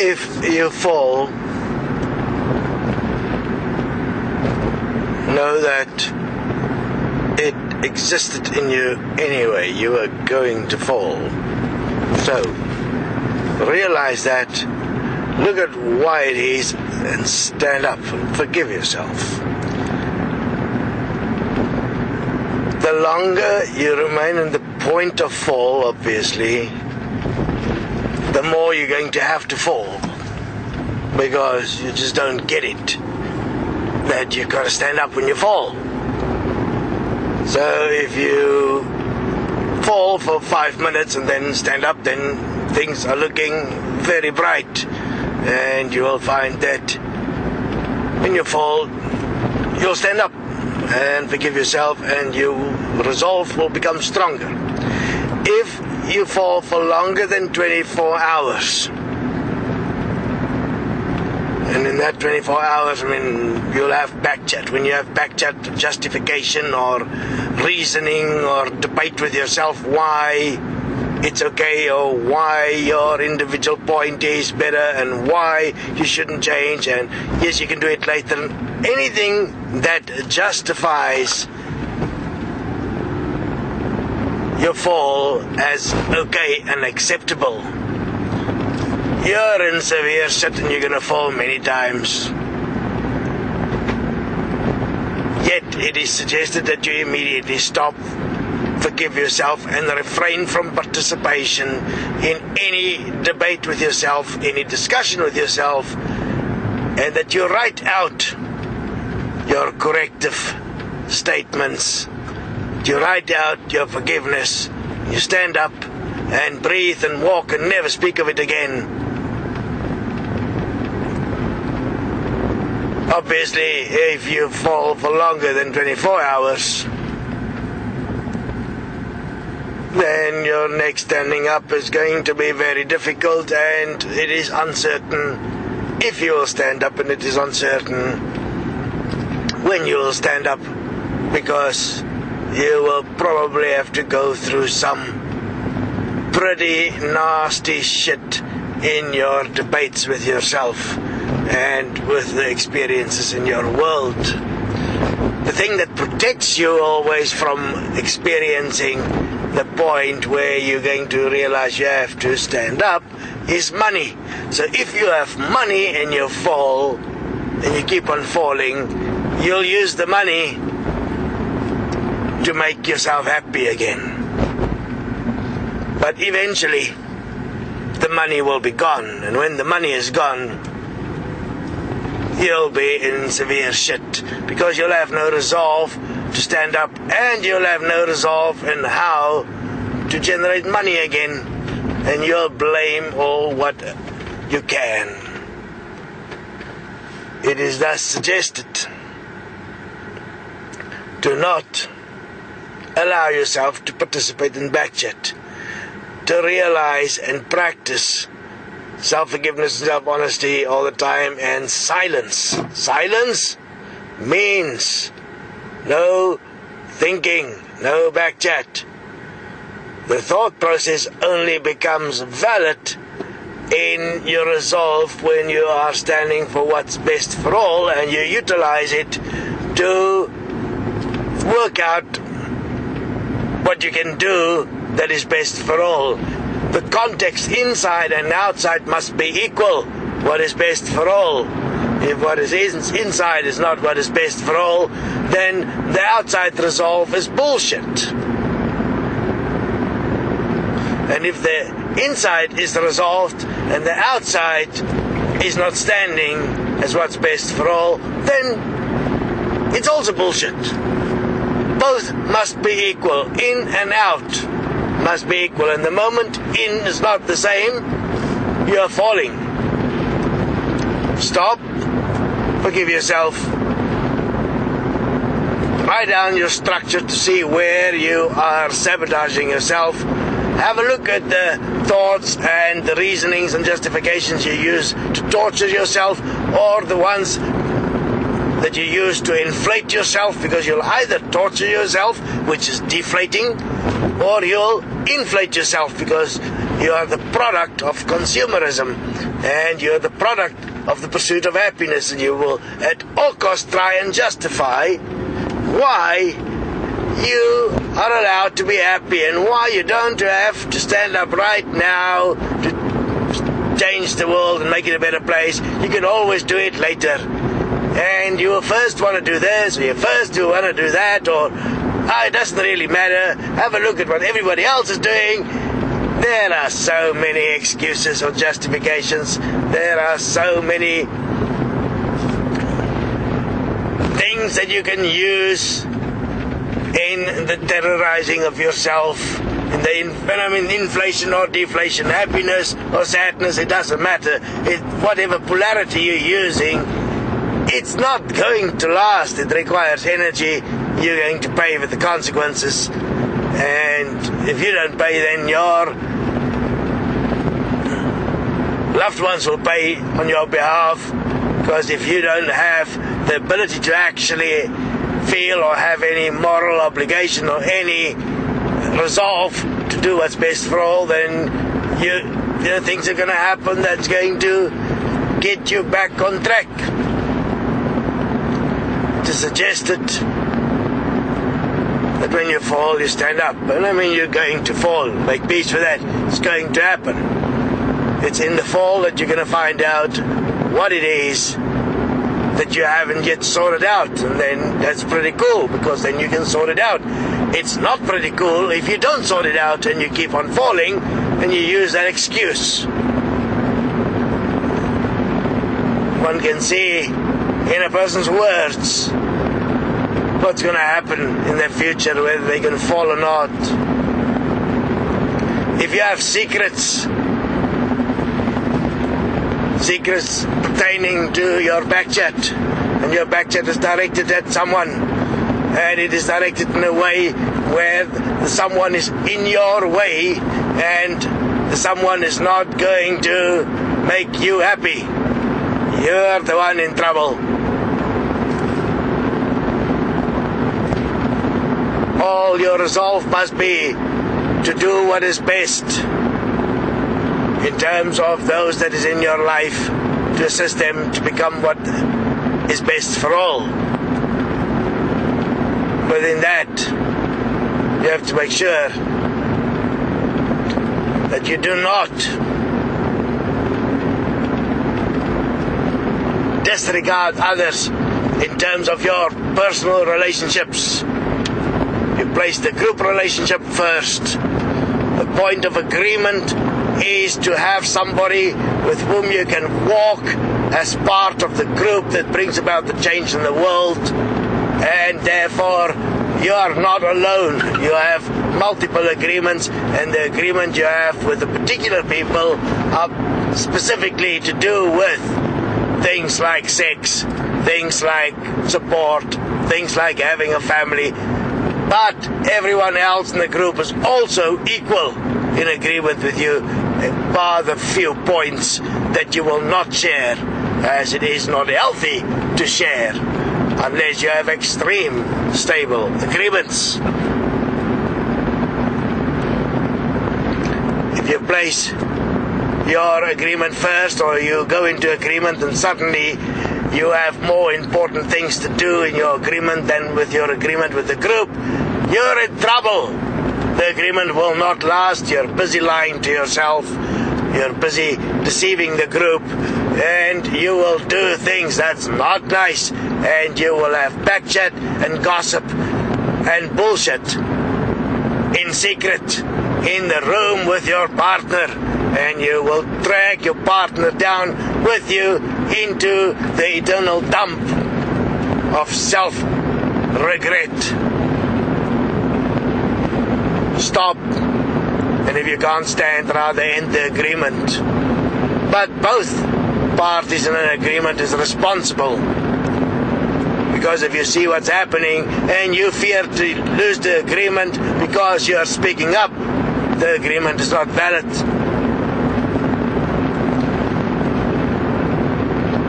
if you fall, know that it existed in you anyway. You were going to fall. So, realize that, look at why it is, and stand up and forgive yourself. The longer you remain in the point of fall, obviously, the more you're going to have to fall, because you just don't get it that you've got to stand up when you fall. So if you fall for 5 minutes and then stand up, then things are looking very bright, and you will find that when you fall, you'll stand up and forgive yourself, and your resolve will become stronger. If you fall for longer than 24 hours, and in that 24 hours, you'll have bachchat. When you have bachchat, justification or reasoning or debate with yourself why it's okay, or why your individual point is better, and why you shouldn't change, and yes, you can do it later. Anything that justifies your fall as okay and acceptable. You're in severe shit and you're going to fall many times. Yet it is suggested that you immediately stop, forgive yourself, and refrain from participation in any debate with yourself, any discussion with yourself, and that you write out your corrective statements, you write out your forgiveness, you stand up and breathe and walk and never speak of it again. Obviously, if you fall for longer than 24 hours, then your next standing up is going to be very difficult, and it is uncertain if you will stand up, and it is uncertain when you will stand up, because you will probably have to go through some pretty nasty shit in your debates with yourself and with the experiences in your world. The thing that protects you always from experiencing the point where you're going to realize you have to stand up is money. So if you have money and you fall and you keep on falling, you'll use the money to make yourself happy again. But eventually the money will be gone, and when the money is gone, you'll be in severe shit, because you'll have no resolve to stand up, and you'll have no resolve in how to generate money again, and you'll blame all what you can. It is thus suggested, do not allow yourself to participate in bachchat, to realize and practice self-forgiveness and self-honesty all the time, and silence. Silence means no thinking, no bachchat. The thought process only becomes valid in your resolve when you are standing for what's best for all, and you utilize it to work out what you can do that is best for all. The context inside and outside must be equal. What is best for all? If what is inside is not what is best for all, then the outside resolve is bullshit. And if the inside is resolved and the outside is not standing as what's best for all, then it's also bullshit. Both must be equal. In and out must be equal, and the moment in is not the same, you are falling. Stop, forgive yourself, write down your structure to see where you are sabotaging yourself. Have a look at the thoughts and the reasonings and justifications you use to torture yourself, or the ones that you use to inflate yourself, because you'll either torture yourself, which is deflating, or you'll inflate yourself, because You are the product of consumerism, and you're the product of the pursuit of happiness, and you will at all costs try and justify why you are allowed to be happy and why you don't have to stand up right now to change the world and make it a better place. You can always do it later. And you will first want to do this, or you first do want to do that, or it doesn't really matter. Have a look at what everybody else is doing. There are so many excuses or justifications. There are so many things that you can use in the terrorizing of yourself, in the inflation or deflation, happiness or sadness, it doesn't matter. Whatever polarity you're using, it's not going to last. It requires energy. You're going to pay with the consequences. And if you don't pay, then your loved ones will pay on your behalf. Because if you don't have the ability to actually feel or have any moral obligation or any resolve to do what's best for all, then things are going to happen that's going to get you back on track. To suggest that when you fall, you stand up. And I mean, you're going to fall. Make peace with that. It's going to happen. It's in the fall that you're going to find out what it is that you haven't yet sorted out. And then that's pretty cool, because then you can sort it out. It's not pretty cool if you don't sort it out and you keep on falling and you use that excuse. One can see in a person's words what's going to happen in their future, whether they're going to fall or not. If you have secrets pertaining to your bachchat, and your bachchat is directed at someone, and it is directed in a way where someone is in your way, and someone is not going to make you happy, you're the one in trouble. All your resolve must be to do what is best in terms of those that is in your life, to assist them to become what is best for all. Within that, you have to make sure that you do not disregard others in terms of your personal relationships. You place the group relationship first. The point of agreement is to have somebody with whom you can walk as part of the group that brings about the change in the world, and therefore you are not alone. You have multiple agreements, and the agreement you have with the particular people are specifically to do with things like sex, things like support, things like having a family. But everyone else in the group is also equal in agreement with you, bar the few points that you will not share, as it is not healthy to share unless you have extreme stable agreements. If you place your agreement first, or you go into agreement and suddenly you have more important things to do in your agreement than with your agreement with the group, you're in trouble. The agreement will not last. You're busy lying to yourself. You're busy deceiving the group, and you will do things that's not nice, and you will have backchat and gossip and bullshit in secret in the room with your partner, and you will drag your partner down with you into the eternal dump of self-regret. Stop, and if you can't stand, rather end the agreement. But both parties in an agreement is responsible, because if you see what's happening and you fear to lose the agreement because you are speaking up, the agreement is not valid.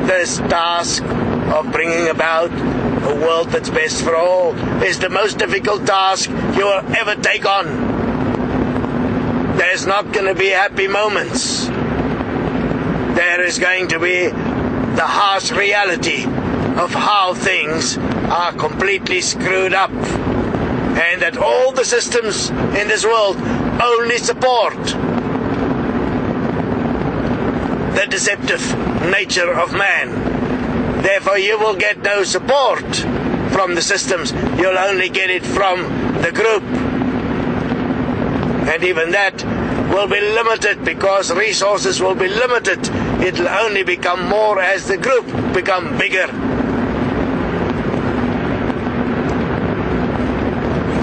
This task of bringing about a world that's best for all is the most difficult task you will ever take on. there's not going to be happy moments. There is going to be the harsh reality of how things are completely screwed up, and that all the systems in this world only support the deceptive nature of man. Therefore, you will get no support from the systems. You'll only get it from the group. And even that will be limited, because resources will be limited. It'll only become more as the group become bigger.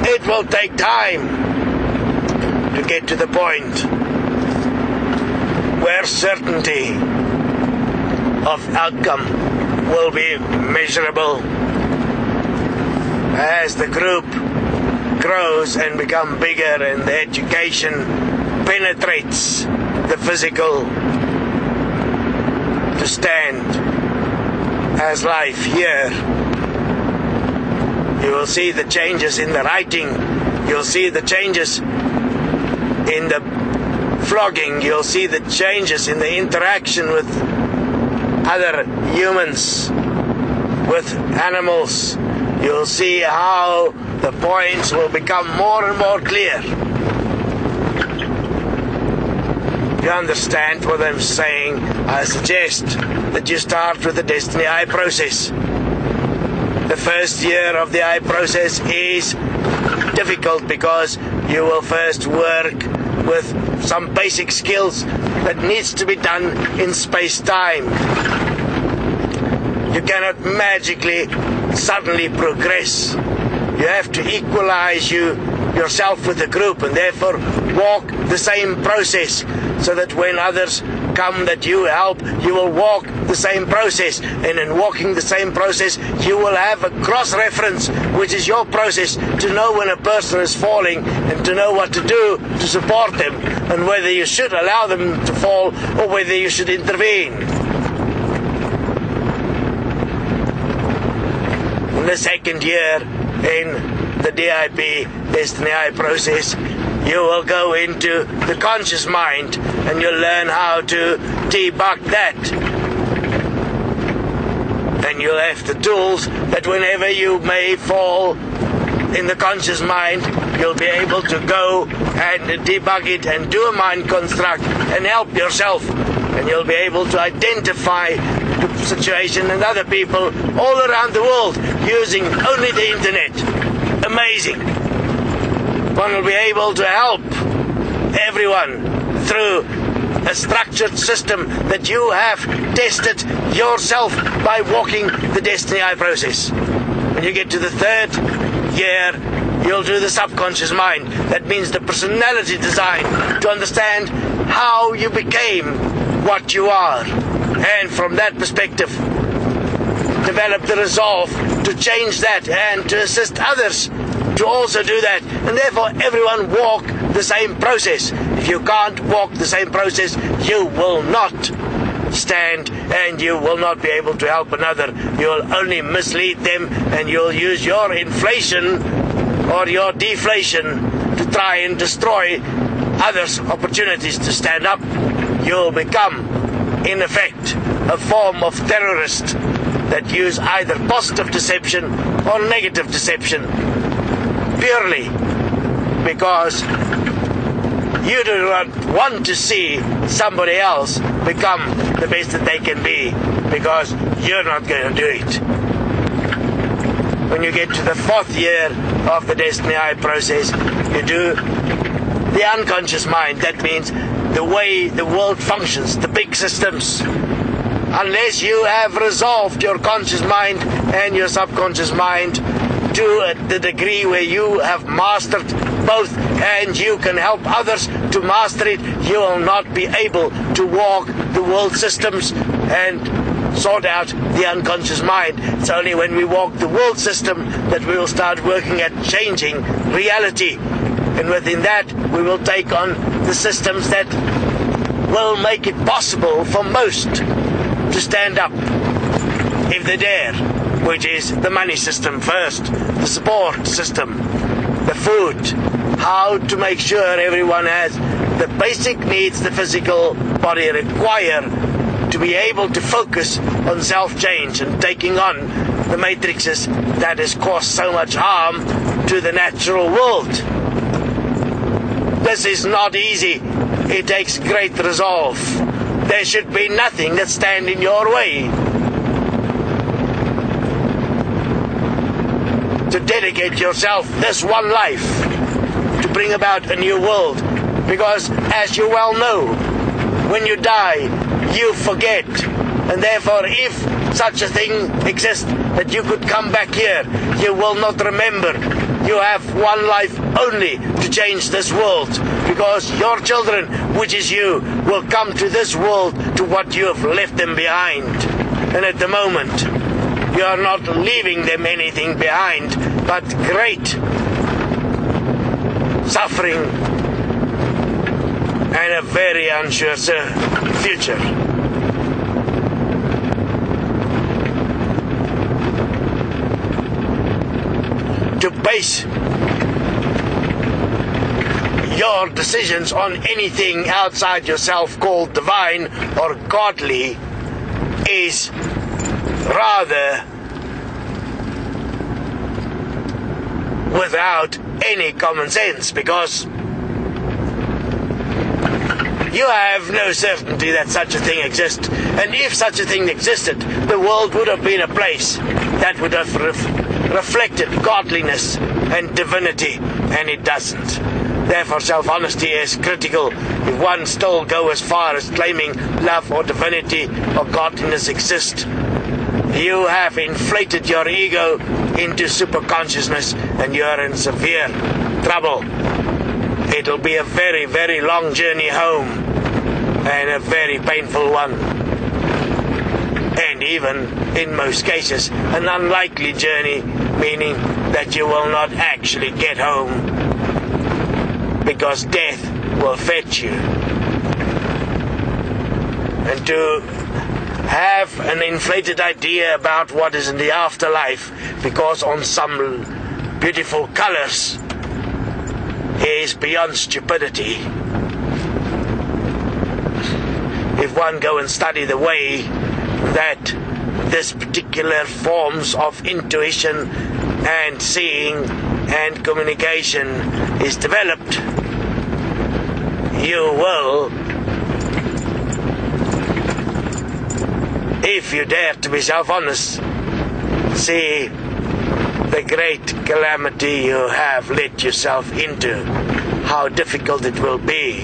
It will take time to get to the point where certainty of outcome will be measurable. As the group grows and become bigger and the education penetrates the physical to stand as life here, you will see the changes in the writing, you'll see the changes in the flogging, you'll see the changes in the interaction with other humans, with animals. You'll see how the points will become more and more clear. You understand what I'm saying? I suggest that you start with the Destiny Eye process. The first year of the Eye process is difficult because you will first work with some basic skills that needs to be done in space-time. You cannot magically suddenly progress. You have to equalize yourself with the group, and therefore walk the same process, so that when others come that you help, you will walk the same process. And in walking the same process, you will have a cross-reference, which is your process, to know when a person is falling and to know what to do to support them, and whether you should allow them to fall or whether you should intervene. In the second year in the DIP, Destiny Eye process, you will go into the conscious mind and you'll learn how to debug that. And you'll have the tools that whenever you may fall in the conscious mind, you'll be able to go and debug it and do a mind construct and help yourself. And you'll be able to identify the situation and other people all around the world using only the internet. Amazing. One will be able to help everyone through a structured system that you have tested yourself by walking the Destiny Eye process. When you get to the third year, you'll do the subconscious mind. That means the personality design, to understand how you became what you are. And from that perspective, develop the resolve to change that and to assist others to also do that. And therefore everyone walk the same process. If you can't walk the same process, you will not stand and you will not be able to help another. You'll only mislead them, and you'll use your inflation or your deflation to try and destroy others' opportunities to stand up. You'll become, in effect, a form of terrorist that use either positive deception or negative deception, purely because you do not want to see somebody else become the best that they can be, because you're not going to do it. When you get to the fourth year of the Destiny Eye process, you do the unconscious mind. That means the way the world functions, the big systems. Unless you have resolved your conscious mind and your subconscious mind to the degree where you have mastered both and you can help others to master it, you will not be able to walk the world systems and sort out the unconscious mind. It's only when we walk the world system that we will start working at changing reality. And within that, we will take on the systems that will make it possible for most to stand up, if they dare, which is the money system first, the support system, the food, how to make sure everyone has the basic needs the physical body require to be able to focus on self-change and taking on the matrices that has caused so much harm to the natural world. This is not easy. It takes great resolve. There should be nothing that stands in your way to dedicate yourself this one life to bring about a new world. Because, as you well know, when you die, you forget. And therefore, if such a thing exists that you could come back here, you will not remember. You have one life only to change this world. Because your children, which is you, will come to this world to what you have left them behind. And at the moment, you are not leaving them anything behind, but great suffering and a very unsure future. To base your decisions on anything outside yourself called divine or godly is rather without any common sense, because you have no certainty that such a thing exists. And if such a thing existed, the world would have been a place that would have reflected godliness and divinity, and it doesn't. Therefore, self-honesty is critical. If one still go as far as claiming love or divinity or godliness exist, you have inflated your ego into superconsciousness, and you are in severe trouble. It'll be a very, very long journey home, and a very painful one. And even, in most cases, an unlikely journey, meaning that you will not actually get home, because death will fetch you. And to have an inflated idea about what is in the afterlife, because on some beautiful colors, is beyond stupidity. If one go and study the way that this particular forms of intuition and seeing and communication is developed, you will, if you dare to be self-honest, see the great calamity you have let yourself into, how difficult it will be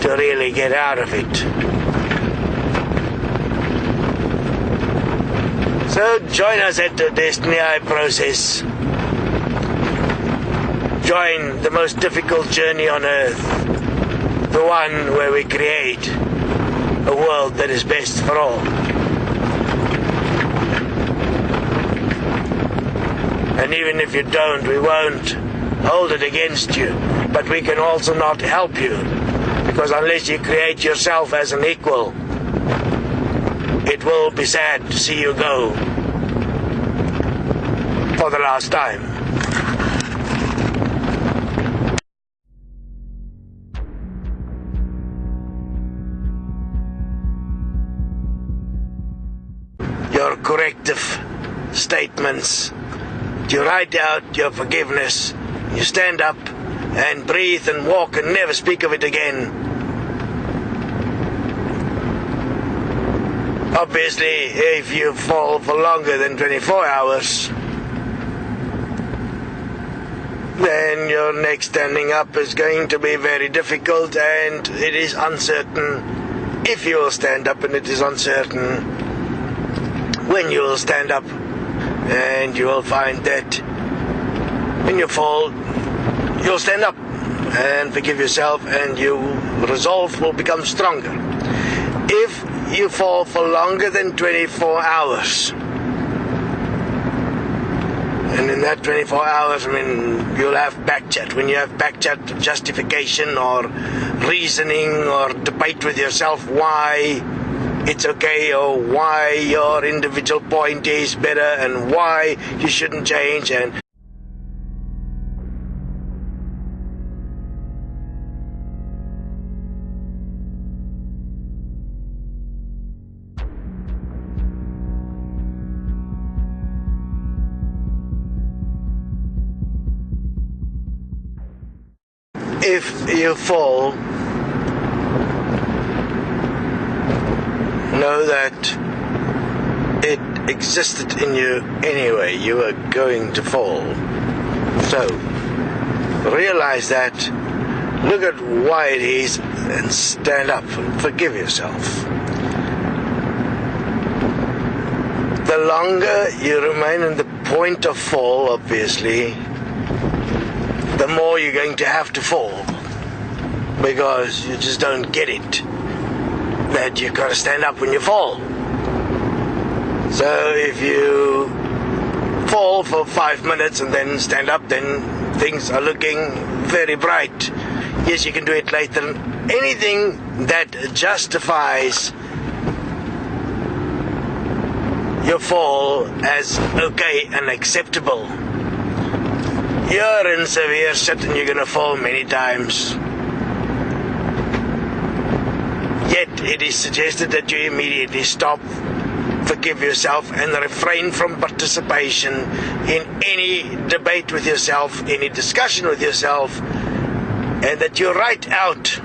to really get out of it. So join us at the Destiny process. Join the most difficult journey on earth, the one where we create a world that is best for all. And even if you don't, we won't hold it against you. But we can also not help you, because unless you create yourself as an equal, it will be sad to see you go for the last time. Your corrective statements, you write out your forgiveness, you stand up and breathe and walk and never speak of it again. Obviously, if you fall for longer than 24 hours, then your next standing up is going to be very difficult, and it is uncertain if you will stand up, and it is uncertain when you will stand up. And you will find that when you fall, you'll stand up and forgive yourself, and your resolve will become stronger. If you fall for longer than 24 hours, and in that 24 hours, you'll have bachchat. When you have bachchat, justification or reasoning or debate with yourself why it's okay, or why your individual point is better, and why you shouldn't change. And if you fall, know that it existed in you anyway. You were going to fall. So, realize that, look at why it is, and stand up and forgive yourself. The longer you remain in the point of fall, obviously, the more you're going to have to fall, because you just don't get it, that you've got to stand up when you fall. So if you fall for 5 minutes and then stand up, then things are looking very bright. Yes, you can do it later. Anything that justifies your fall as okay and acceptable. You're in severe shit and you're going to fall many times. Yet it is suggested that you immediately stop, forgive yourself, and refrain from participation in any debate with yourself, any discussion with yourself, and that you write out